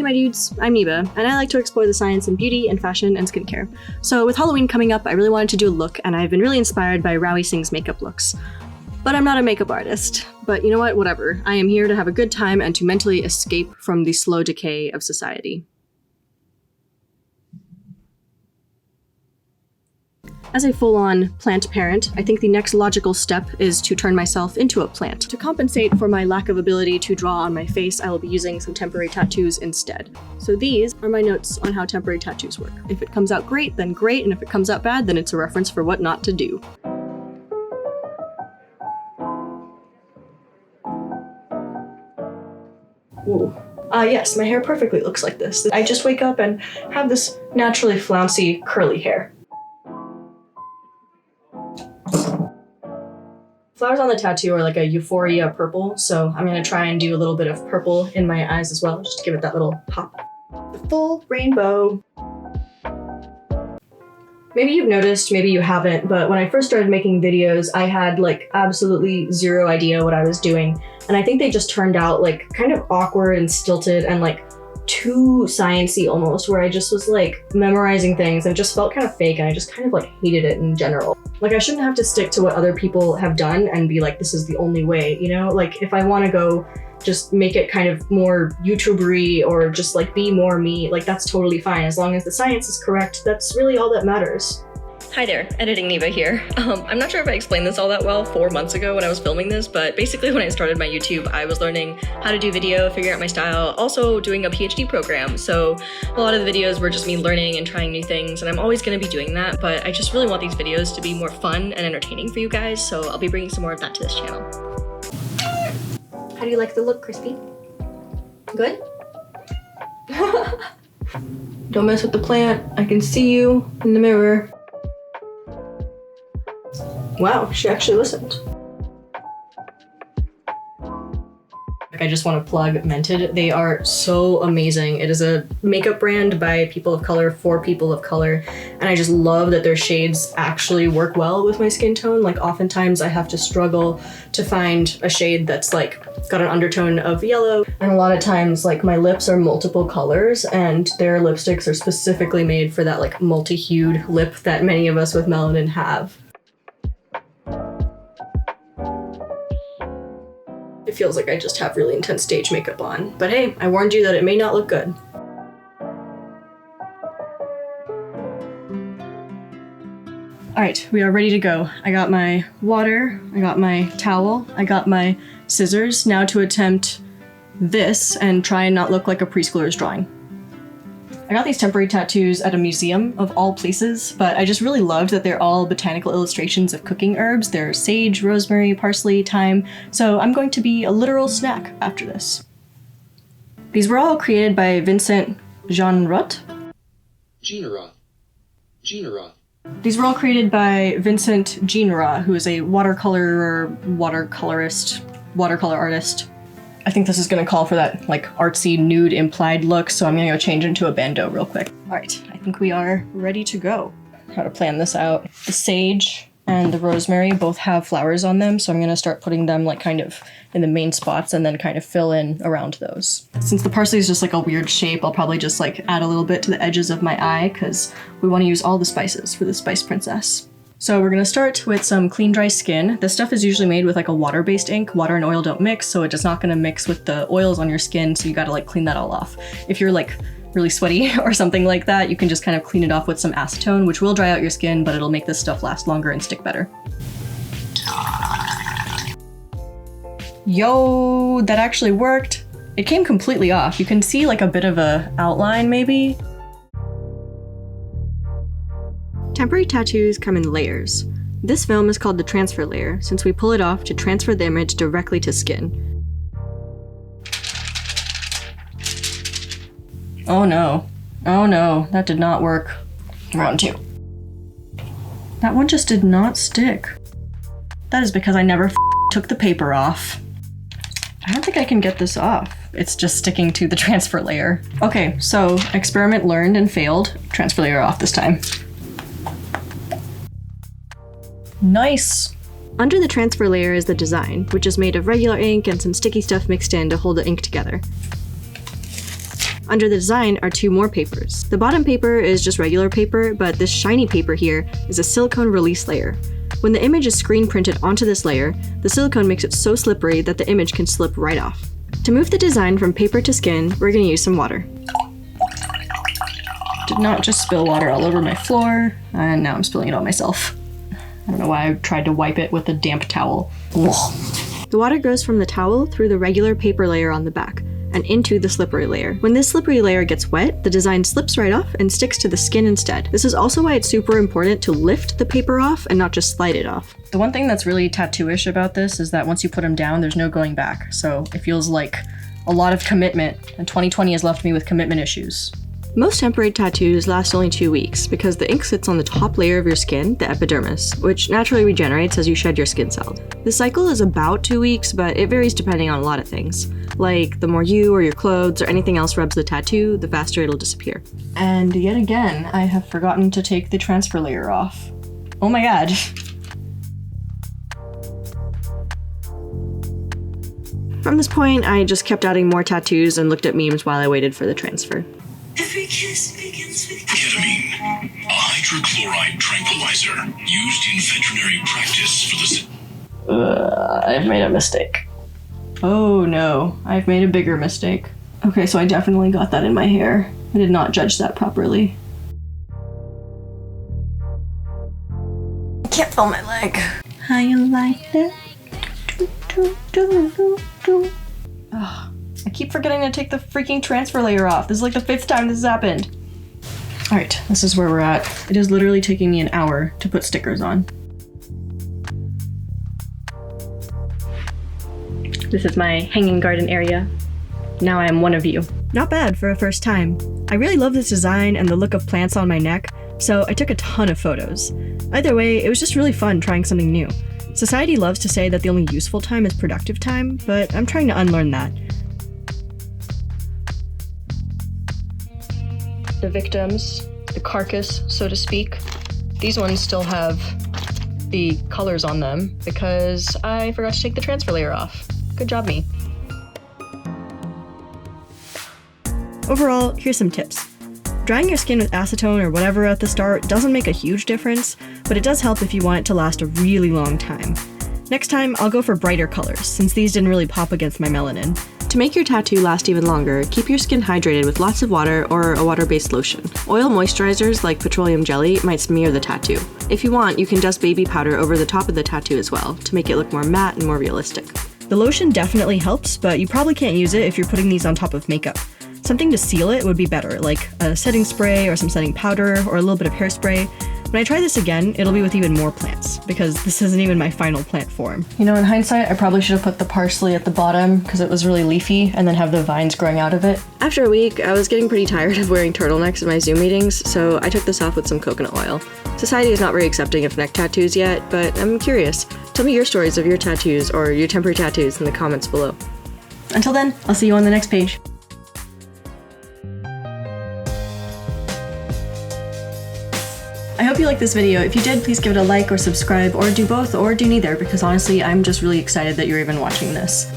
Hey my dudes, I'm Neba, and I like to explore the science in beauty and fashion and skincare. So with Halloween coming up, I really wanted to do a look, and I've been really inspired by Rawi Singh's makeup looks. But I'm not a makeup artist. But you know what, whatever. I am here to have a good time and to mentally escape from the slow decay of society. As a full-on plant parent, I think the next logical step is to turn myself into a plant. To compensate for my lack of ability to draw on my face, I will be using some temporary tattoos instead. So these are my notes on how temporary tattoos work. If it comes out great, then great, and if it comes out bad, then it's a reference for what not to do. Ooh. Yes, my hair perfectly looks like this. I just wake up and have this naturally flouncy, curly hair. Flowers on the tattoo are like a euphoria purple, so I'm gonna try and do a little bit of purple in my eyes as well, just to give it that little pop. The full rainbow. Maybe you've noticed, maybe you haven't, but when I first started making videos, I had like absolutely zero idea what I was doing. And I think they just turned out like kind of awkward and stilted and like too sciencey almost, where I just was like memorizing things and just felt kind of fake, and I just kind of like hated it in general. Like I shouldn't have to stick to what other people have done and be like, this is the only way, you know? Like if I want to go just make it kind of more YouTuber-y or just like be more me, like that's totally fine. As long as the science is correct, that's really all that matters. Hi there, Editing Neva here. I'm not sure if I explained this all that well 4 months ago when I was filming this, but basically when I started my YouTube, I was learning how to do video, figuring out my style, also doing a PhD program. So a lot of the videos were just me learning and trying new things, and I'm always gonna be doing that, but I just really want these videos to be more fun and entertaining for you guys, so I'll be bringing some more of that to this channel. How do you like the look, Crispy? Good? Don't mess with the plant. I can see you in the mirror. Wow, she actually listened. I just want to plug Mented. They are so amazing. It is a makeup brand by people of color for people of color, and I just love that their shades actually work well with my skin tone. Like oftentimes I have to struggle to find a shade that's like got an undertone of yellow, and a lot of times like my lips are multiple colors, and their lipsticks are specifically made for that like multi-hued lip that many of us with melanin have. It feels like I just have really intense stage makeup on. But hey, I warned you that it may not look good. All right, we are ready to go. I got my water, I got my towel, I got my scissors, now to attempt this and try and not look like a preschooler's drawing. I got these temporary tattoos at a museum of all places, but I just really loved that they're all botanical illustrations of cooking herbs. They're sage, rosemary, parsley, thyme, so I'm going to be a literal snack after this. These were all created by Vincent Jeanroth. These were all created by Vincent Jeanroth, who is a watercolor artist. I think this is gonna call for that like artsy nude implied look, so I'm gonna go change into a bandeau real quick. All right, I think we are ready to go. How to plan this out. The sage and the rosemary both have flowers on them, so I'm gonna start putting them like kind of in the main spots and then kind of fill in around those. Since the parsley is just like a weird shape, I'll probably just like add a little bit to the edges of my eye because we wanna use all the spices for the Spice Princess. So we're gonna start with some clean, dry skin. This stuff is usually made with like a water-based ink. Water and oil don't mix, so it's not gonna mix with the oils on your skin, so you gotta like clean that all off. If you're like really sweaty or something like that, you can just kind of clean it off with some acetone, which will dry out your skin, but it'll make this stuff last longer and stick better. Yo, that actually worked. It came completely off. You can see like a bit of a outline maybe. Temporary tattoos come in layers. This film is called the transfer layer, since we pull it off to transfer the image directly to skin. Oh no. Oh no, that did not work. Round two. That one just did not stick. That is because I never took the paper off. I don't think I can get this off. It's just sticking to the transfer layer. Okay, so experiment learned and failed. Transfer layer off this time. Nice! Under the transfer layer is the design, which is made of regular ink and some sticky stuff mixed in to hold the ink together. Under the design are 2 more papers. The bottom paper is just regular paper, but this shiny paper here is a silicone release layer. When the image is screen printed onto this layer, the silicone makes it so slippery that the image can slip right off. To move the design from paper to skin, we're going to use some water. Did not just spill water all over my floor, and now I'm spilling it on myself. I don't know why I tried to wipe it with a damp towel. Ugh. The water goes from the towel through the regular paper layer on the back, and into the slippery layer. When this slippery layer gets wet, the design slips right off and sticks to the skin instead. This is also why it's super important to lift the paper off and not just slide it off. The one thing that's really tattoo-ish about this is that once you put them down, there's no going back. So it feels like a lot of commitment, and 2020 has left me with commitment issues. Most temporary tattoos last only 2 weeks because the ink sits on the top layer of your skin, the epidermis, which naturally regenerates as you shed your skin cells. The cycle is about 2 weeks, but it varies depending on a lot of things. Like, the more you or your clothes or anything else rubs the tattoo, the faster it'll disappear. And yet again, I have forgotten to take the transfer layer off. Oh my god. From this point, I just kept adding more tattoos and looked at memes while I waited for the transfer. Every kiss begins with ketamine, a hydrochloride tranquilizer used in veterinary practice for the... I've made a mistake. Oh no, I've made a bigger mistake. Okay, so I definitely got that in my hair. I did not judge that properly. I can't feel my leg. How you like that? Ugh. I keep forgetting to take the freaking transfer layer off. This is like the 5th time this has happened. Alright, this is where we're at. It is literally taking me an hour to put stickers on. This is my hanging garden area. Now I am one of you. Not bad for a first time. I really love this design and the look of plants on my neck, so I took a ton of photos. Either way, it was just really fun trying something new. Society loves to say that the only useful time is productive time, but I'm trying to unlearn that. The victims, the carcass, so to speak. These ones still have the colors on them because I forgot to take the transfer layer off. Good job, me. Overall, here's some tips. Drying your skin with acetone or whatever at the start doesn't make a huge difference, but it does help if you want it to last a really long time. Next time, I'll go for brighter colors, since these didn't really pop against my melanin. To make your tattoo last even longer, keep your skin hydrated with lots of water or a water-based lotion. Oil moisturizers like petroleum jelly might smear the tattoo. If you want, you can dust baby powder over the top of the tattoo as well, to make it look more matte and more realistic. The lotion definitely helps, but you probably can't use it if you're putting these on top of makeup. Something to seal it would be better, like a setting spray or some setting powder or a little bit of hairspray. When I try this again, it'll be with even more plants, because this isn't even my final plant form. You know, in hindsight, I probably should have put the parsley at the bottom because it was really leafy, and then have the vines growing out of it. After a week, I was getting pretty tired of wearing turtlenecks in my Zoom meetings, so I took this off with some coconut oil. Society is not very accepting of neck tattoos yet, but I'm curious. Tell me your stories of your tattoos or your temporary tattoos in the comments below. Until then, I'll see you on the next page. I hope you liked this video. If you did, please give it a like or subscribe, or do both, or do neither, because honestly, I'm just really excited that you're even watching this.